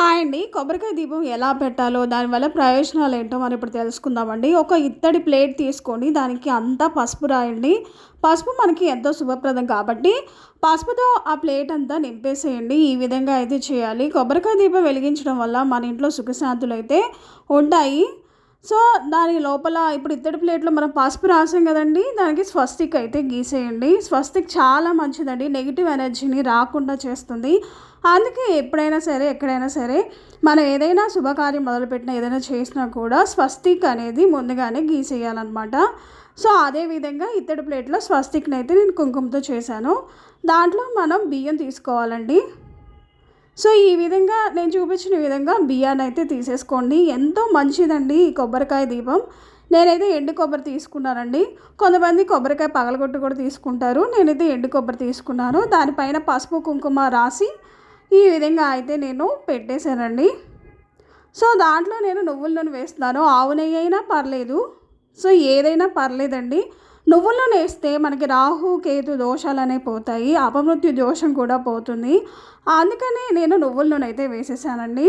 Hi అండి. కొబ్బరికాయ దీపం ఎలా పెట్టాలో, దానివల్ల ప్రయోజనాలు ఏంటో మనం ఇప్పుడు తెలుసుకుందామండి. ఒక ఇత్తడి ప్లేట్ తీసుకొని దానికి అంతా పసుపు రాయండి. పసుపు మనకి ఎంతో శుభప్రదం కాబట్టి పసుపుతో ఆ ప్లేట్ అంతా నింపేసేయండి. ఈ విధంగా అయితే చేయాలి. కొబ్బరికాయ దీపం వెలిగించడం వల్ల మన ఇంట్లో సుఖశాంతులు అయితే ఉంటాయి. సో, దాని లోపల ఇప్పుడు ఇత్తడి ప్లేట్‌లో మనం పసుపు రాసాం గదండీ! దానికి స్వస్తిక్ అయితే గీసేయండి. స్వస్తిక్ చాలా మంచిదండి. నెగెటివ్ ఎనర్జీని రాకుండా చేస్తుంది. అందుకే ఎప్పుడైనా సరే, ఎక్కడైనా సరే మనం ఏదైనా శుభకార్యం మొదలుపెట్టినా, ఏదైనా చేసినా కూడా స్వస్తిక్ అనేది ముందుగానే గీసేయాలనమాట. సో, అదే విధంగా ఇత్తడి ప్లేట్‌లో స్వస్తిక్‌నైతే నేను కుంకుమతో చేశాను. దాంట్లో మనం బియ్యం తీసుకోవాలండి. సో, ఈ విధంగా నేను చూపించిన విధంగా బియ్యాన్నయితే తీసేసుకోండి. ఎంతో మంచిదండి ఈ కొబ్బరికాయ దీపం. నేనైతే ఎండు కొబ్బరి తీసుకున్నానండి. కొంతమంది కొబ్బరికాయ పగలగొట్టి కూడా తీసుకుంటారు. నేనైతే ఎండు కొబ్బరి తీసుకున్నాను. దానిపైన పసుపు, కుంకుమ రాసి ఈ విధంగా అయితే నేను పెట్టేశానండి. సో, దాంట్లో నేను నువ్వుల నూనె వేస్తున్నాను. ఆవు నెయ్యి అయినా పర్లేదు. సో, ఏదైనా పర్లేదండి. నువ్వుల నూనె వేస్తే మనకి రాహు, కేతు దోషాలనేవి పోతాయి. అపమృత్యు దోషం కూడా పోతుంది. అందుకని నేను నువ్వుల నూనె అయితే వేసేసానండి.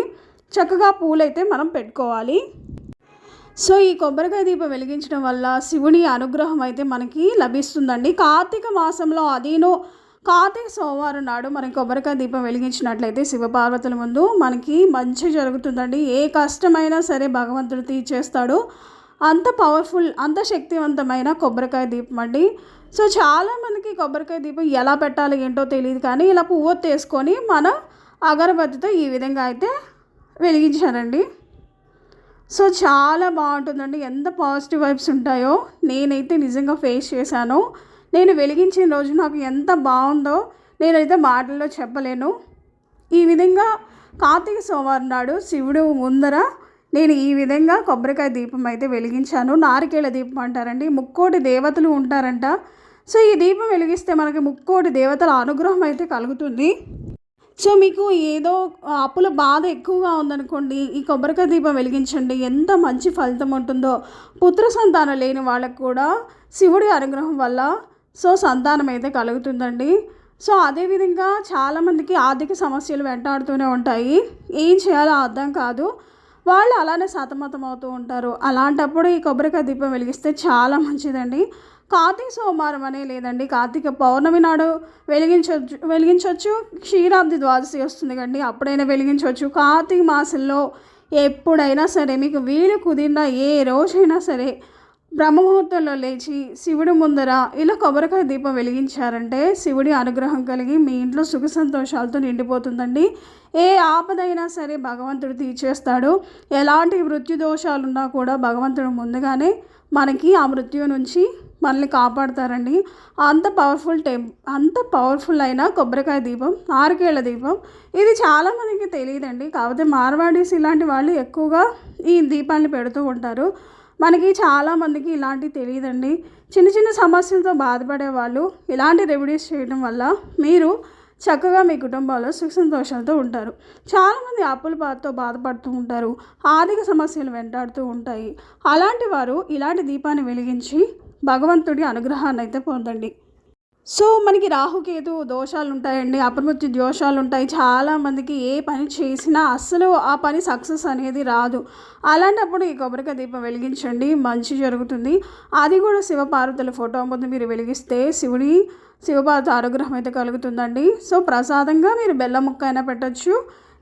చక్కగా పూలైతే మనం పెట్టుకోవాలి. సో, ఈ కొబ్బరికాయ దీపం వెలిగించడం వల్ల శివుని అనుగ్రహం అయితే మనకి లభిస్తుందండి. కార్తీక మాసంలో అదీను కార్తీక సోమవారం నాడు మనం కొబ్బరికాయ దీపం వెలిగించినట్లయితే శివపార్వతుల ముందు మనకి మంచి జరుగుతుందండి. ఏ కష్టమైనా సరే భగవంతుడు తీర్చేస్తాడు. అంత పవర్ఫుల్, అంత శక్తివంతమైన కొబ్బరికాయ దీపం అండి. సో, చాలామందికి కొబ్బరికాయ దీపం ఎలా పెట్టాలి ఏంటో తెలియదు, కానీ ఇలా పువ్వొత్తు వేసుకొని మన అగరబత్తితో ఈ విధంగా అయితే వెలిగించారండి. సో, చాలా బాగుంటుందండి. ఎంత పాజిటివ్ వైబ్స్ ఉంటాయో నేనైతే నిజంగా ఫేస్ చేశాను. నేను వెలిగించిన రోజు నాకు ఎంత బాగుందో నేనైతే మాటల్లో చెప్పలేను. ఈ విధంగా కార్తీక సోమవారం నాడు శివుడు ముందర నేను ఈ విధంగా కొబ్బరికాయ దీపం అయితే వెలిగించాను. నారికేళ దీపం అంటారండి. ముక్కోటి దేవతలు ఉంటారంట. సో, ఈ దీపం వెలిగిస్తే మనకి ముక్కోటి దేవతల అనుగ్రహం అయితే కలుగుతుంది. సో, మీకు ఏదో అప్పుల బాధ ఎక్కువగా ఉందనుకోండి, ఈ కొబ్బరికాయ దీపం వెలిగించండి. ఎంత మంచి ఫలితం ఉంటుందో. పుత్ర సంతానం లేని వాళ్ళకు కూడా శివుడి అనుగ్రహం వల్ల సంతానం అయితే కలుగుతుందండి. సో, అదేవిధంగా చాలామందికి ఆర్థిక సమస్యలు వెంటాడుతూనే ఉంటాయి. ఏం చేయాలో అర్థం కాదు. వాళ్ళు అలానే సతమతం అవుతూ ఉంటారు. అలాంటప్పుడు ఈ కొబ్బరికాయ దీపం వెలిగిస్తే చాలా మంచిదండి. కార్తీక సోమవారం అనే లేదండి, కార్తీక పౌర్ణమి నాడు వెలిగించవచ్చు. క్షీరాబ్ది ద్వాదశి వస్తుంది కండి, అప్పుడైనా వెలిగించవచ్చు. కార్తీక మాసంలో ఎప్పుడైనా సరే మీకు వీలు కుదిరిన ఏ రోజైనా సరే బ్రహ్మముహూర్తంలో లేచి శివుడి ముందర ఇలా కొబ్బరికాయ దీపం వెలిగించారంటే శివుడి అనుగ్రహం కలిగి మీ ఇంట్లో సుఖ సంతోషాలతో నిండిపోతుందండి. ఏ ఆపదైనా సరే భగవంతుడు తీర్చేస్తాడు. ఎలాంటి మృత్యు దోషాలున్నా కూడా భగవంతుడు ముందుగానే మనకి ఆ మృత్యు నుంచి మనల్ని కాపాడుతారండి. అంత పవర్ఫుల్ అయిన కొబ్బరికాయ దీపం, నారికేళ దీపం, ఇది చాలామందికి తెలియదండి. కాకపోతే మార్వాడీస్ ఇలాంటి వాళ్ళు ఎక్కువగా ఈ దీపాన్ని పెడుతూ ఉంటారు. మనకి చాలామందికి ఇలాంటివి తెలియదండి. చిన్న చిన్న సమస్యలతో బాధపడే వాళ్ళు ఇలాంటి రెమెడీస్ చేయడం వల్ల మీరు చక్కగా మీ కుటుంబంలో సుఖ సంతోషాలతో ఉంటారు. చాలామంది అప్పుల బాధతో బాధపడుతూ ఉంటారు. ఆర్థిక సమస్యలు వెంటాడుతూ ఉంటాయి. అలాంటి వారు ఇలాంటి దీపాన్ని వెలిగించి భగవంతుడి అనుగ్రహాన్ని అయితే పొందండి. సో, మనకి రాహుకేతు దోషాలు ఉంటాయండి. అపమృత్యు దోషాలు ఉంటాయి. చాలామందికి ఏ పని చేసినా అస్సలు ఆ పని సక్సెస్ అనేది రాదు. అలాంటప్పుడు ఈ కొబ్బరికాయ దీపం వెలిగించండి, మంచి జరుగుతుంది. అది కూడా శివపార్వతుల ఫోటో ముందు మీరు వెలిగిస్తే శివపార్వతి అనుగ్రహం అయితే కలుగుతుందండి. సో, ప్రసాదంగా మీరు బెల్లం ముక్క అయినా పెట్టచ్చు.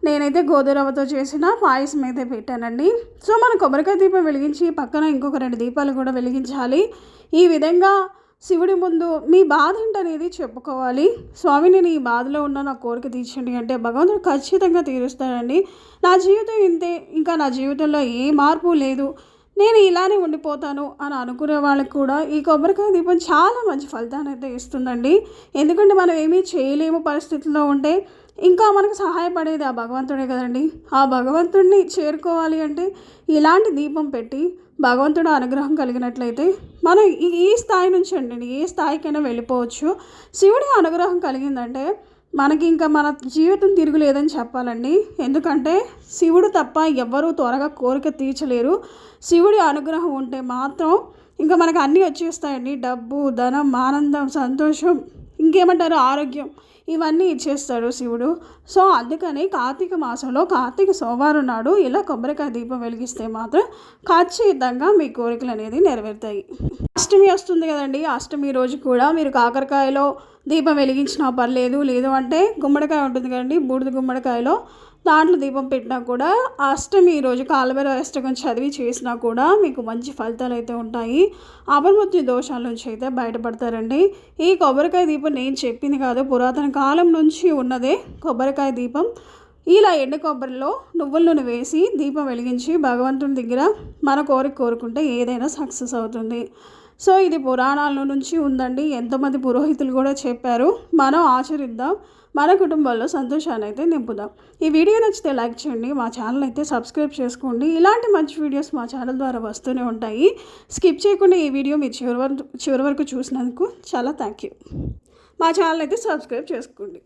నేనైతే గోధురవ్వతో చేసిన పాయసం అయితే పెట్టానండి. సో, మనం కొబ్బరికాయ దీపం వెలిగించి పక్కన ఇంకొక 2 దీపాలు కూడా వెలిగించాలి. ఈ విధంగా శివుడి ముందు మీ బాధ ఏంటనేది చెప్పుకోవాలి. స్వామి, నేను ఈ బాధలో ఉన్న నా కోరిక తీర్చండి అంటే భగవంతుడు ఖచ్చితంగా తీరుస్తాడండి. నా జీవితం ఇంతే, ఇంకా నా జీవితంలో ఏ మార్పు లేదు, నేను ఇలానే ఉండిపోతాను అని అనుకునే వాళ్ళకి కూడా ఈ కొబ్బరికాయ దీపం చాలా మంచి ఫలితాన్ని అయితే ఇస్తుందండి. ఎందుకంటే మనం ఏమీ చేయలేము పరిస్థితుల్లో ఉంటే ఇంకా మనకు సహాయపడేది ఆ భగవంతుడే కదండి. ఆ భగవంతుడిని చేరుకోవాలి అంటే ఇలాంటి దీపం పెట్టి భగవంతుడు అనుగ్రహం కలిగినట్లయితే మనం ఈ స్థాయి నుంచి అండి ఏ స్థాయికైనా వెళ్ళిపోవచ్చు. శివుడి అనుగ్రహం కలిగిందంటే మనకి ఇంకా మన జీవితం తిరుగులేదని చెప్పాలండి. ఎందుకంటే శివుడు తప్ప ఎవ్వరూ త్వరగా కోరిక తీర్చలేరు. శివుడి అనుగ్రహం ఉంటే మాత్రం ఇంకా మనకు అన్నీ వచ్చేస్తాయండి. డబ్బు, ధనం, ఆనందం, సంతోషం, ఇంకేమంటారు, ఆరోగ్యం, ఇవన్నీ ఇచ్చేస్తాడు శివుడు. సో అందుకని కార్తీక మాసంలో కార్తీక సోమవారం నాడు ఇలా కొబ్బరికాయ దీపం వెలిగిస్తే మాత్రం ఖచ్చితంగా మీ కోరికలు అనేది నెరవేరుతాయి. అష్టమి వస్తుంది కదండి, అష్టమి రోజు కూడా మీరు కాకరకాయలో దీపం వెలిగించినా పర్లేదు, లేదు అంటే గుమ్మడికాయ ఉంటుంది కదండి, బూడిద గుమ్మడికాయలో దాంట్లో దీపం పెట్టినా కూడా అష్టమి రోజు కాలభైరవ అష్టకం చదివి చేసినా కూడా మీకు మంచి ఫలితాలు అయితే ఉంటాయి. అపమృత్యు దోషాల నుంచి అయితే బయటపడతారండి. ఈ కొబ్బరికాయ దీపం నేను చెప్పింది కాదు, పురాతన కాలం నుంచి ఉన్నదే కొబ్బరికాయ దీపం. ఇలా ఎండు కొబ్బరిలో నువ్వుల నూనె వేసి దీపం వెలిగించి భగవంతుని దగ్గర మన కోరిక కోరుకుంటే ఏదైనా సక్సెస్ అవుతుంది. సో ఇది పురాణాల నుంచి ఉందండి, ఎంతోమంది పురోహితులు కూడా చెప్పారు. మనం ఆచరిద్దాం, మన కుటుంబంలో సంతోషాన్ని అయితే నింపుదాం. ఈ వీడియో నచ్చితే లైక్ చేయండి, మా ఛానల్ అయితే సబ్స్క్రైబ్ చేసుకోండి. ఇలాంటి మంచి వీడియోస్ మా ఛానల్ ద్వారా వస్తూనే ఉంటాయి. స్కిప్ చేయకుండా ఈ వీడియో మీరు చివరి వరకు చూసినందుకు చాలా థ్యాంక్ యూ. మా ఛానల్ అయితే సబ్స్క్రైబ్ చేసుకోండి.